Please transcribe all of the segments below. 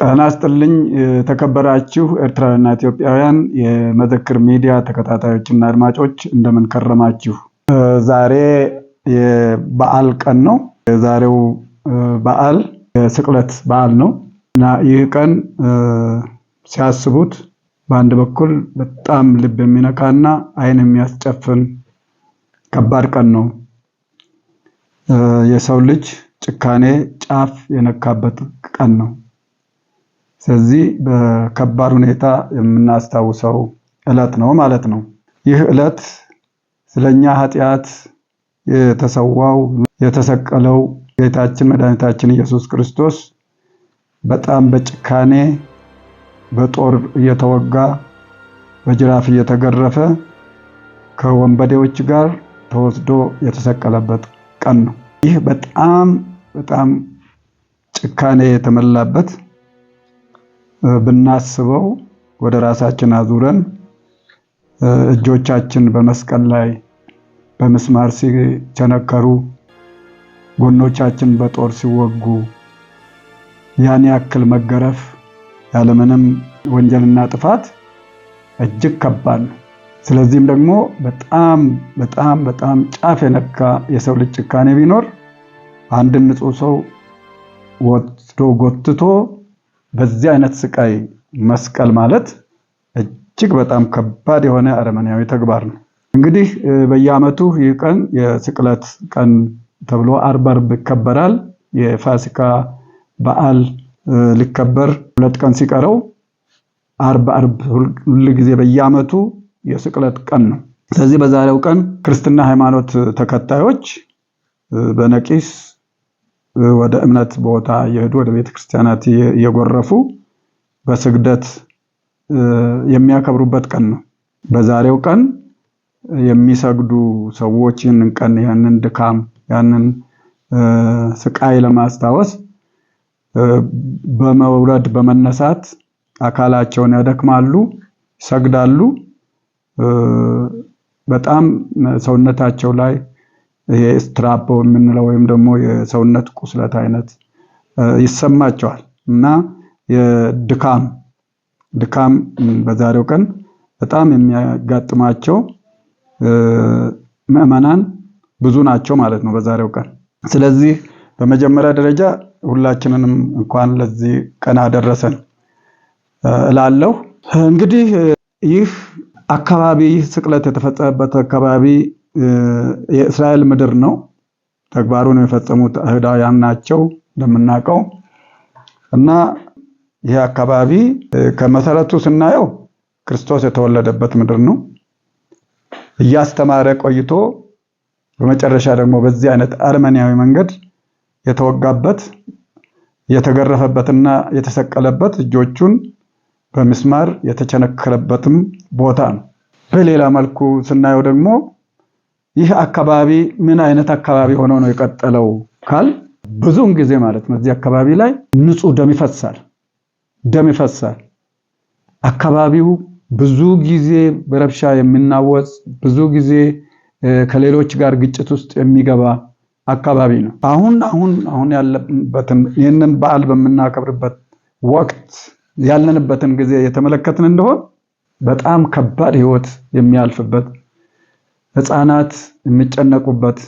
ጤና ይስጥልኝ የተከበራችሁ ኤርትራውያንና ኢትዮጵያውያን የመዘክር ሚዲያ ተከታታዮችና አድማጮች እንደምን ከረማችሁ። ዛሬ የበዓል ቀን ነው። የዛሬው በዓል የስቅለት በዓል ነው እና ይህ ቀን ሲያስቡት በአንድ በኩል በጣም ልብ የሚነካና ዓይን የሚያስጨፍን ከባድ ቀን ነው። የሰው ልጅ ጭካኔ ጫፍ የነካበት ቀን ነው። ስለዚህ በከባድ ሁኔታ የምናስታውሰው ዕለት ነው ማለት ነው። ይህ ዕለት ስለኛ ኃጢአት የተሰዋው የተሰቀለው ጌታችን መድኃኒታችን ኢየሱስ ክርስቶስ በጣም በጭካኔ በጦር እየተወጋ በጅራፍ እየተገረፈ ከወንበዴዎች ጋር ተወስዶ የተሰቀለበት ቀን ነው። ይህ በጣም ጭካኔ የተመላበት ብናስበው ወደ ራሳችን አዙረን እጆቻችን በመስቀል ላይ በመስማር ሲቸነከሩ ጎኖቻችን በጦር ሲወጉ ያን ያክል መገረፍ ያለምንም ወንጀልና ጥፋት እጅግ ከባድ ነው። ስለዚህም ደግሞ በጣም ጫፍ የነካ የሰው ልጅ ጭካኔ ቢኖር አንድን ንጹህ ሰው ወስዶ ጎትቶ በዚህ አይነት ስቃይ መስቀል ማለት እጅግ በጣም ከባድ የሆነ አረመኔያዊ ተግባር ነው። እንግዲህ በየዓመቱ ይህ ቀን የስቅለት ቀን ተብሎ አርብ ይከበራል። የፋሲካ በዓል ሊከበር 2 ቀን ሲቀረው አርብ ሁሉ ጊዜ በየዓመቱ የስቅለት ቀን ነው። ስለዚህ በዛሬው ቀን ክርስትና ሃይማኖት ተከታዮች በነቂስ ወደ እምነት ቦታ የሄዱ ወደ ቤተክርስቲያናት እየጎረፉ በስግደት የሚያከብሩበት ቀን ነው። በዛሬው ቀን የሚሰግዱ ሰዎች ይህንን ቀን ያንን ድካም ያንን ስቃይ ለማስታወስ በመውረድ በመነሳት አካላቸውን ያደክማሉ፣ ይሰግዳሉ። በጣም ሰውነታቸው ላይ ይሄ ስትራፖ የምንለው ወይም ደግሞ የሰውነት ቁስለት አይነት ይሰማቸዋል እና የድካም በዛሬው ቀን በጣም የሚያጋጥማቸው ምዕመናን ብዙ ናቸው ማለት ነው በዛሬው ቀን። ስለዚህ በመጀመሪያ ደረጃ ሁላችንንም እንኳን ለዚህ ቀን አደረሰን እላለሁ። እንግዲህ ይህ አካባቢ ስቅለት የተፈጸመበት አካባቢ የእስራኤል ምድር ነው። ተግባሩን የፈጸሙት አይሁዳውያን ናቸው እንደምናውቀው እና ይህ አካባቢ ከመሰረቱ ስናየው ክርስቶስ የተወለደበት ምድር ነው። እያስተማረ ቆይቶ በመጨረሻ ደግሞ በዚህ አይነት አረመኔያዊ መንገድ የተወጋበት የተገረፈበትና የተሰቀለበት እጆቹን በሚስማር የተቸነከረበትም ቦታ ነው። በሌላ መልኩ ስናየው ደግሞ ይህ አካባቢ ምን አይነት አካባቢ ሆኖ ነው የቀጠለው ካል ብዙውን ጊዜ ማለት ነው እዚህ አካባቢ ላይ ንጹህ ደም ይፈሳል። አካባቢው ብዙ ጊዜ በረብሻ የሚናወጽ ብዙ ጊዜ ከሌሎች ጋር ግጭት ውስጥ የሚገባ አካባቢ ነው። አሁን ያለበትን ይህንን በዓል በምናከብርበት ወቅት ያለንበትን ጊዜ የተመለከትን እንደሆን በጣም ከባድ ህይወት የሚያልፍበት፣ ህፃናት የሚጨነቁበት፣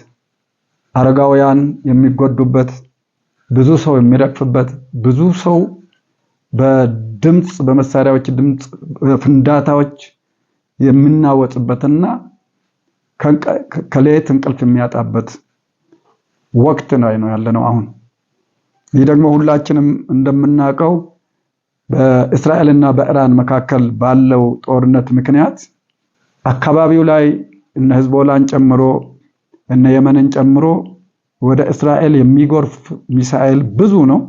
አረጋውያን የሚጎዱበት፣ ብዙ ሰው የሚረግፍበት፣ ብዙ ሰው በመሳሪያዎች ድምጽ ፍንዳታዎች የሚናወጽበትና ከሌት እንቅልፍ የሚያጣበት ወቅት ነው ያለነው አሁን። ይህ ደግሞ ሁላችንም እንደምናውቀው በእስራኤልና በኢራን መካከል ባለው ጦርነት ምክንያት አካባቢው ላይ እነ ህዝቦላን ጨምሮ እነ የመንን ጨምሮ ወደ እስራኤል የሚጎርፍ ሚሳኤል ብዙ ነው።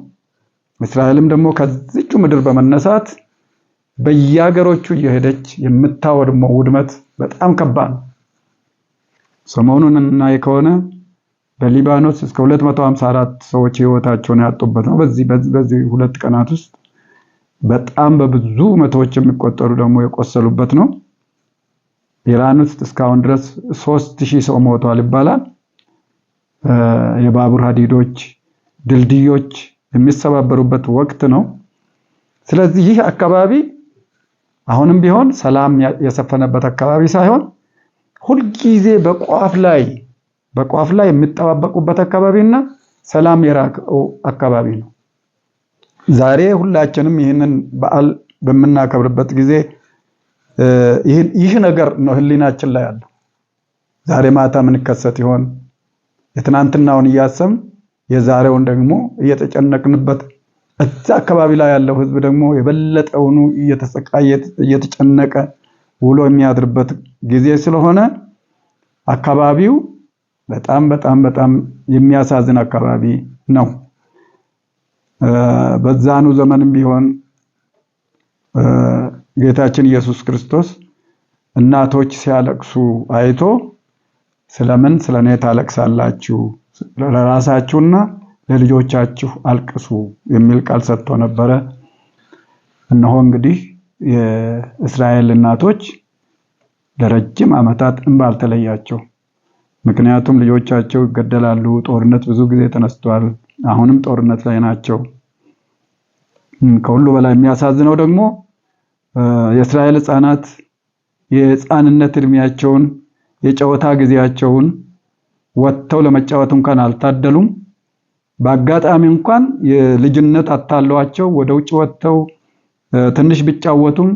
እስራኤልም ደግሞ ከዚቹ ምድር በመነሳት በየሀገሮቹ እየሄደች የምታወድመው ውድመት በጣም ከባድ ነው። ሰሞኑን እናይ ከሆነ በሊባኖስ እስከ 254 ሰዎች ህይወታቸውን ያጡበት ነው። በዚህ 2 ቀናት ውስጥ በጣም በብዙ መቶዎች የሚቆጠሩ ደግሞ የቆሰሉበት ነው። ኢራን ውስጥ እስካሁን ድረስ 3000 ሰው ሞቷል ይባላል። የባቡር ሀዲዶች ድልድዮች የሚሰባበሩበት ወቅት ነው። ስለዚህ ይህ አካባቢ አሁንም ቢሆን ሰላም የሰፈነበት አካባቢ ሳይሆን ሁልጊዜ በቋፍ ላይ የሚጠባበቁበት አካባቢና ሰላም የራቀው አካባቢ ነው። ዛሬ ሁላችንም ይህንን በዓል በምናከብርበት ጊዜ ይህ ነገር ነው ህሊናችን ላይ ያለው። ዛሬ ማታ ምን ይከሰት ይሆን? የትናንትናውን እያሰብን የዛሬውን ደግሞ እየተጨነቅንበት፣ እዛ አካባቢ ላይ ያለው ህዝብ ደግሞ የበለጠውኑ እየተሰቃየ እየተጨነቀ ውሎ የሚያድርበት ጊዜ ስለሆነ አካባቢው በጣም በጣም በጣም የሚያሳዝን አካባቢ ነው። በዛኑ ዘመንም ቢሆን ጌታችን ኢየሱስ ክርስቶስ እናቶች ሲያለቅሱ አይቶ ስለምን ስለኔ ታለቅሳላችሁ? ለራሳችሁና ለልጆቻችሁ አልቅሱ የሚል ቃል ሰጥቶ ነበረ። እነሆ እንግዲህ የእስራኤል እናቶች ለረጅም ዓመታት እንባ አልተለያቸው። ምክንያቱም ልጆቻቸው ይገደላሉ። ጦርነት ብዙ ጊዜ ተነስቷል። አሁንም ጦርነት ላይ ናቸው። ከሁሉ በላይ የሚያሳዝነው ደግሞ የእስራኤል ሕፃናት የሕፃንነት እድሜያቸውን የጨዋታ ጊዜያቸውን ወጥተው ለመጫወት እንኳን አልታደሉም። በአጋጣሚ እንኳን የልጅነት አታለዋቸው ወደ ውጭ ወጥተው ትንሽ ቢጫወቱም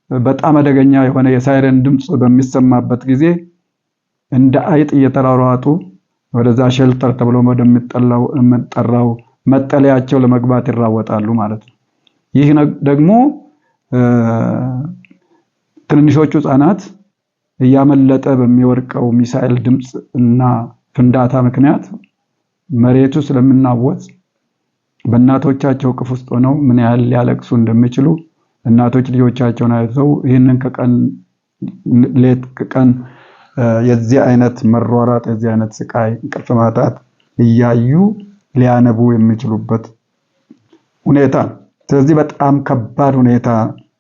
በጣም አደገኛ የሆነ የሳይረን ድምጽ በሚሰማበት ጊዜ እንደ አይጥ እየተራሯጡ ወደዛ ሼልተር ተብሎ ወደሚጠራው መጠለያቸው ለመግባት ይራወጣሉ ማለት ነው። ይህ ደግሞ ትንንሾቹ ሕፃናት እያመለጠ በሚወርቀው ሚሳኤል ድምጽ እና ፍንዳታ ምክንያት መሬቱ ስለምናወጽ በእናቶቻቸው ቅፍ ውስጥ ሆነው ምን ያህል ሊያለቅሱ እንደሚችሉ እናቶች ልጆቻቸውን አይተው ይህንን ሌት ከቀን የዚህ አይነት መሯሯጥ የዚህ አይነት ስቃይ እንቅልፍ ማጣት እያዩ ሊያነቡ የሚችሉበት ሁኔታ። ስለዚህ በጣም ከባድ ሁኔታ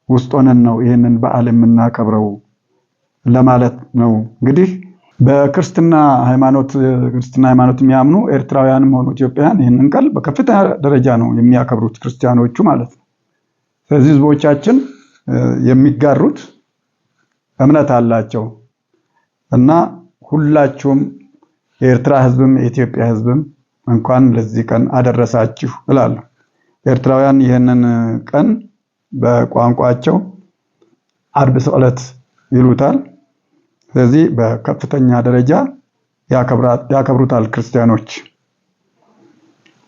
ውስጥ ሆነን ነው ይህንን በዓል የምናከብረው ለማለት ነው። እንግዲህ በክርስትና ሃይማኖት የሚያምኑ ኤርትራውያንም ሆኑ ኢትዮጵያውያን ይህንን ቀን በከፍተኛ ደረጃ ነው የሚያከብሩት፣ ክርስቲያኖቹ ማለት ነው። ስለዚህ ህዝቦቻችን የሚጋሩት እምነት አላቸው እና ሁላችሁም የኤርትራ ህዝብም የኢትዮጵያ ህዝብም እንኳን ለዚህ ቀን አደረሳችሁ እላለሁ። ኤርትራውያን ይህንን ቀን በቋንቋቸው ዓርብ ስቅለት ይሉታል። ስለዚህ በከፍተኛ ደረጃ ያከብሩታል ክርስቲያኖች።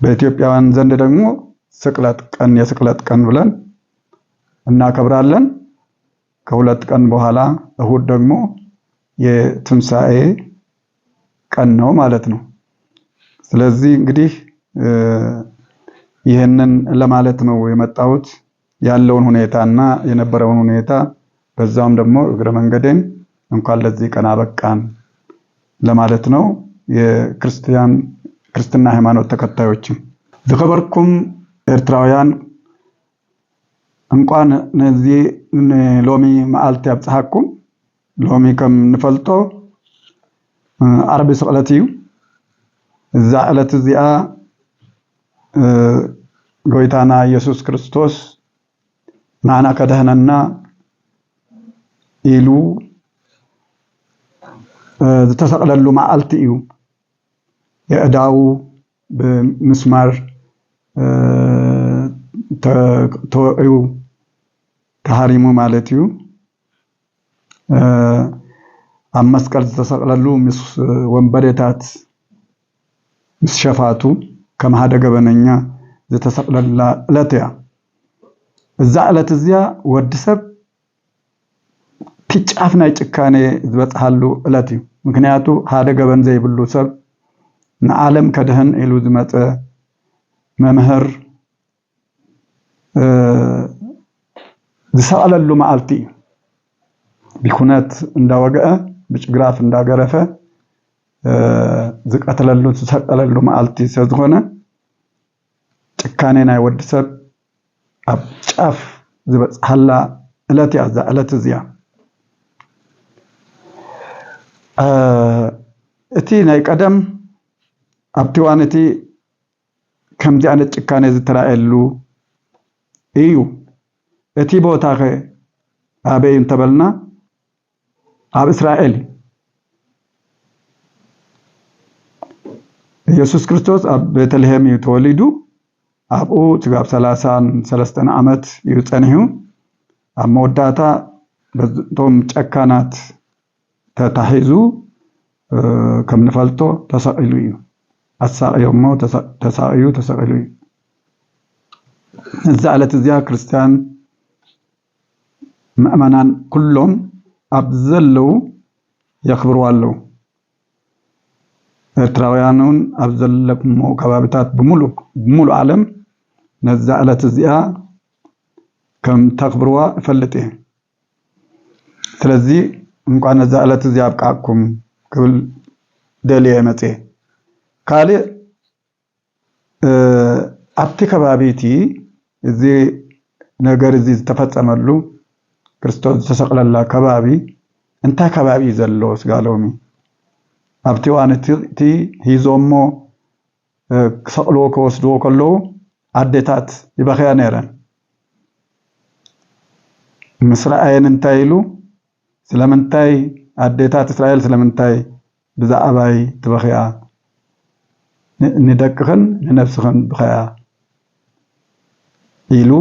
በኢትዮጵያውያን ዘንድ ደግሞ የስቅለት ቀን ብለን እናከብራለን። ከሁለት ቀን በኋላ እሁድ ደግሞ የትንሣኤ ቀን ነው ማለት ነው። ስለዚህ እንግዲህ ይህንን ለማለት ነው የመጣሁት፣ ያለውን ሁኔታና የነበረውን ሁኔታ፣ በዛም ደግሞ እግረ መንገዴን እንኳን ለዚህ ቀን አበቃን ለማለት ነው። የክርስትና ሃይማኖት ተከታዮችም ዝኸበርኩም ኤርትራውያን እንኳን ነዚህ ሎሚ መዓልቲ አብጽሐኩም። ሎሚ ከም ንፈልጦ ዓርቢ ስቅለት እዩ። እዛ ዕለት እዚኣ ጎይታና ኢየሱስ ክርስቶስ ናና ከደህነና ኢሉ ዝተሰቅለሉ መዓልቲ እዩ። የዕዳው ብምስማር ተወቂዑ ተሃሪሙ ማለት እዩ። ኣብ መስቀል ዝተሰቅለሉ ምስ ወንበዴታት ምስ ሸፋቱ ከም ሓደ ገበነኛ ዝተሰቅለላ ዕለት እያ። እዛ ዕለት እዚኣ ወዲሰብ ፒጫፍ ናይ ጭካኔ ዝበፅሓሉ ዕለት እዩ። ምክንያቱ ሓደ ገበን ዘይብሉ ሰብ ንዓለም ከድህን ኢሉ ዝመፀ መምህር ዝሰቀለሉ መዓልቲ እዩ። ቢኩነት እንዳወገአ ብጭግራፍ እንዳገረፈ ዝቀተለሉ ዝሰቀለሉ መዓልቲ ስለዝኾነ ጭካኔ ናይ ወዲሰብ ኣብ ጫፍ ዝበፅሓላ ዕለት እያ እዛ ዕለት እዚኣ። እቲ ናይ ቀደም ኣብቲ እዋን እቲ ከምዚ ዓይነት ጭካኔ ዝተራእየሉ እዩ እቲ ቦታ አበይ እንተበልና ኣብ እስራኤል ኢየሱስ ክርስቶስ ኣብ ቤተልሔም ተወሊዱ ኣብኡ ትጋብ 33 ዓመት ይጸንሑ ኣብ መወዳእታ በቶም ጨካናት ተታሒዙ ከም ንፈልጦ ተሰቂሉ እዩ ኣሳቂዮሞ ተሰቂሉ እዩ እዛ ዕለት እዚኣ ክርስቲያን ምእመናን ኩሎም ኣብ ዘለው የኽብሩ ኣለው ኤርትራውያኑን ኣብ ዘለኩም ከባቢታት ብሙሉ ዓለም ነዛ ዕለት እዚኣ ከም ተኽብሩዋ ይፈልጥ እየ ስለዚ እንኳን ነዛ ዕለት እዚኣ ኣብቃኩም ክብል ደልየ መጽ ካልእ ኣብቲ ከባቢቲ እዚ ነገር እዚ ዝተፈጸመሉ ክርስቶስ ዝተሰቀለላ ከባቢ እንታይ ከባቢ ዘሎ ስጋሎሚ ኣብቲ ዋንቲ ሂዞሞ ክሰቅልዎ ከወስድዎ ከለዉ ኣዴታት ይበኸያ ነይረን ምስራኤን እንታይ ኢሉ ስለምንታይ ኣዴታት እስራኤል ስለምንታይ ብዛዕባይ ትበኸያ ንደቅኽን ንነፍስኽን ብኸያ ኢሉ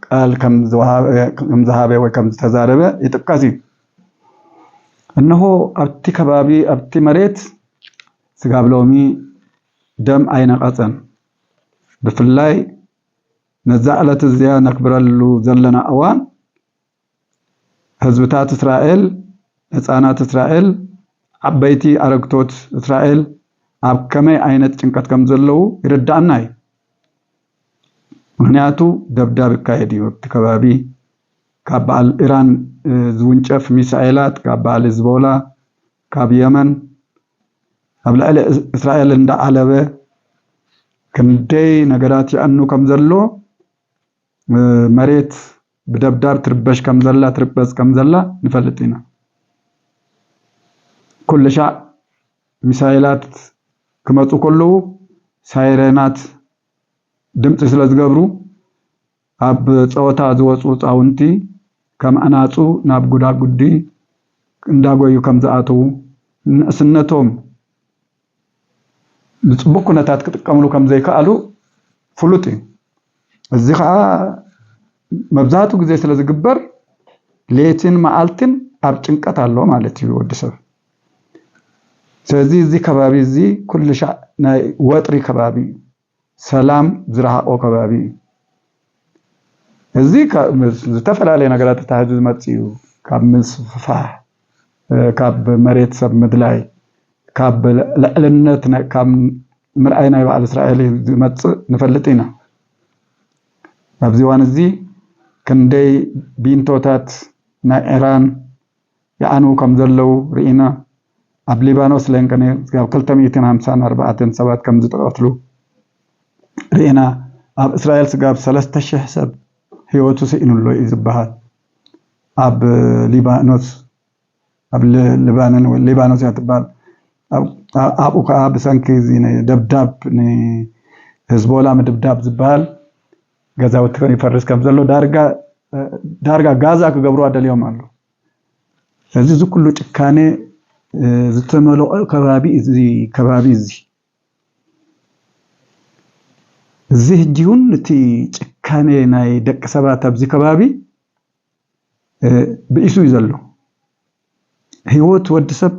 ቃል ከም ዝሃበ ወይ ከም ዝተዛረበ ይጥቀስ እዩ እነሆ ኣብቲ ከባቢ ኣብቲ መሬት ስጋብሎሚ ደም ኣይነቐፀን ብፍላይ ነዛ ዕለት እዚኣ ነክብረሉ ዘለና እዋን ህዝብታት እስራኤል ህፃናት እስራኤል ዓበይቲ ኣረግቶት እስራኤል ኣብ ከመይ ዓይነት ጭንቀት ከም ዘለው ይርዳእና እዩ ምክንያቱ ደብዳብ ይካየድ እዩ ኣብቲ ከባቢ ካብ በዓል ኢራን ዝውንጨፍ ሚሳኤላት ካብ በዓል ሂዝቦላ ካብ የመን ኣብ ልዕሊ እስራኤል እንዳዓለበ ክንደይ ነገራት ይዕኑ ከም ዘሎ መሬት ብደብዳብ ትርበሽ ከም ዘላ ትርበስ ከም ዘላ ንፈልጥ ኢና ኩሉ ሻዕ ሚሳኤላት ክመፁ ከለዉ ሳይረናት ድምፂ ስለ ዝገብሩ ኣብ ፀወታ ዝወፁ ፃውንቲ ከም ኣናፁ ናብ ጉዳጉዲ እንዳጎዩ ከም ዝኣተዉ ንእስነቶም ብፅቡቅ ኩነታት ክጥቀምሉ ከም ዘይከኣሉ ፍሉጥ እዩ እዚ ከዓ መብዛሕትኡ ግዜ ስለ ዝግበር ሌትን መዓልትን ኣብ ጭንቀት ኣሎ ማለት እዩ ወዲ ሰብ ስለዚ እዚ ከባቢ እዚ ኩሉ ሻዕ ናይ ወጥሪ ከባቢ ሰላም ዝረሃቆ ከባቢ እዚ ዝተፈላለዩ ነገራት ተታሕዙ ዝመጽ እዩ ካብ ምስፋሕ ካብ መሬት ሰብ ምድላይ ካብ ልዕልነት ካብ ምርኣይ ናይ በዓል እስራኤል ዝመጽእ ንፈልጥ ኢና ኣብዚ ዋን እዚ ክንደይ ቢንቶታት ናይ ኢራን ይዓኑ ከም ዘለው ርኢና ኣብ ሊባኖስ ለንከነ ካብ 254 ሰባት ከም ዝጠቐትሉ ርኢና ኣብ እስራኤል ስጋብ 3000 ሰብ ህይወቱ ሲኢኑሎ እዩ ዝበሃል ኣብ ሊባኖስ ኣብ ሊባኖስ ያትባል ኣብኡ ከዓ ብሰንኪ ደብዳብ ንህዝቦላ ምድብዳብ ዝበሃል ገዛውቲ ይፈርስ ከም ዘሎ ዳርጋ ጋዛ ክገብሩ ኣደልዮም ኣሎ ስለዚ እዚ ኩሉ ጭካኔ ዝተመልኦ ከባቢ እዚ ህጂውን እቲ ጭካኔ ናይ ደቂ ሰባት ኣብዚ ከባቢ ብኢሱ እዩ ዘሎ ህይወት ወዲ ሰብ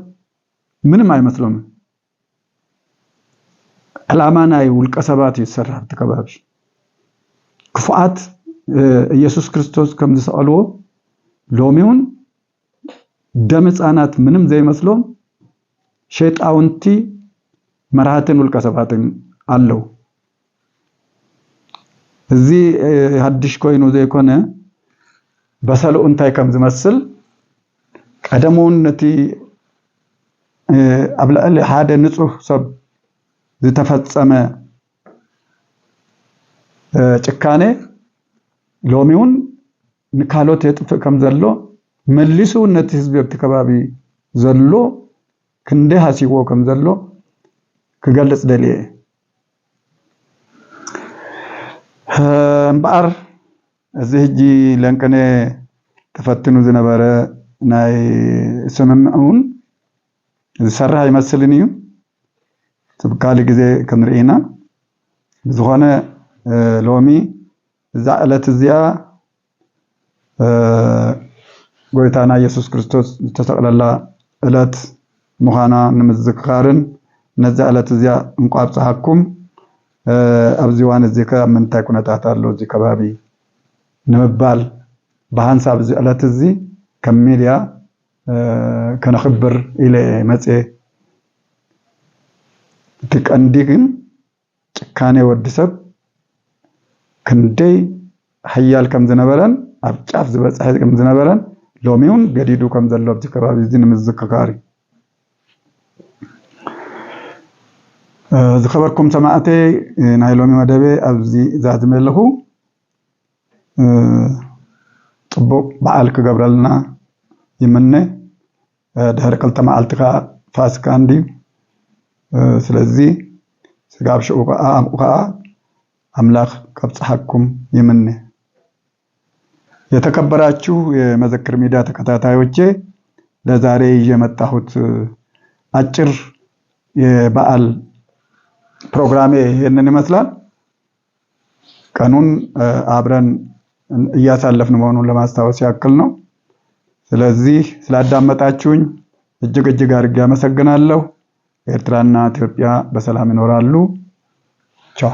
ምንም ኣይመስሎም ዕላማ ናይ ውልቀ ሰባት እዩ ዝሰርሕ ኣብቲ ከባቢ ክፉኣት ኢየሱስ ክርስቶስ ከም ዝሰቀልዎ ሎሚውን ደም ህፃናት ምንም ዘይመስሎም ሸይጣውንቲ መራሃትን ውልቀ ሰባትን ኣለው እዚ ሓድሽ ኮይኑ ዘይኮነ በሰልኡ እንታይ ከም ዝመስል ቀደሙን ነቲ ኣብ ልዕሊ ሓደ ንጹህ ሰብ ዝተፈጸመ ጭካኔ ሎሚውን ንካሎት የጥፍእ ከም ዘሎ መሊሱ ነቲ ህዝቢ ኣብቲ ከባቢ ዘሎ ክንደይ ሃሲዎ ከም ዘሎ ክገልጽ ደልየ እምበኣር እዚህ እጂ ለንቀኔ ተፈትኑ ዝነበረ ናይ ስምምዑን ዝሰርሕ ይመስልን እዩ ትብካሊ ግዜ ክንርኢና ዝኾነ ሎሚ እዛ ዕለት እዚኣ ጎይታና ኢየሱስ ክርስቶስ ዝተሰቅለላ ዕለት ምዃና ንምዝክኻርን ነዛ ዕለት እዚኣ እንቋብፀሃኩም ኣብዚ ዋን እዚ ከምንታይ ኩነታት ኣሎ እዚ ከባቢ ንምባል ብሃንሳብ እዚ ዕለት እዚ ከም ሚድያ ከነኽብር ኢለ መፅአ እቲ ቀንዲ ግን ጭካኔ ወዲሰብ ክንደይ ሓያል ከም ዝነበረን ኣብ ጫፍ ዝበፅሐ ከም ዝነበረን ሎሚ እውን ገዲዱ ከም ዘሎ ኣብዚ ከባቢ እዚ ንምዝክኻር ዝኸበርኩም ሰማዕተይ ናይ ሎሚ መደበ ኣብዚ ዛዝመ ኣለኹ ፅቡቅ በዓል ክገብረልና ይምነ ድሕሪ 2 መዓልቲ ፋሲካ እንድዩ ስለዚ ስጋብ ሽዑ ከዓ አምላክ ከብጽሐኩም ይምነ። የተከበራችሁ የመዘክር ሚዲያ ተከታታዮቼ ለዛሬ ይዤ የመጣሁት አጭር የበዓል ፕሮግራሜ ይሄንን ይመስላል። ቀኑን አብረን እያሳለፍን መሆኑን ለማስታወስ ያክል ነው። ስለዚህ ስላዳመጣችሁኝ እጅግ አድርጌ አመሰግናለሁ። ኤርትራና ኢትዮጵያ በሰላም ይኖራሉ። ቻው።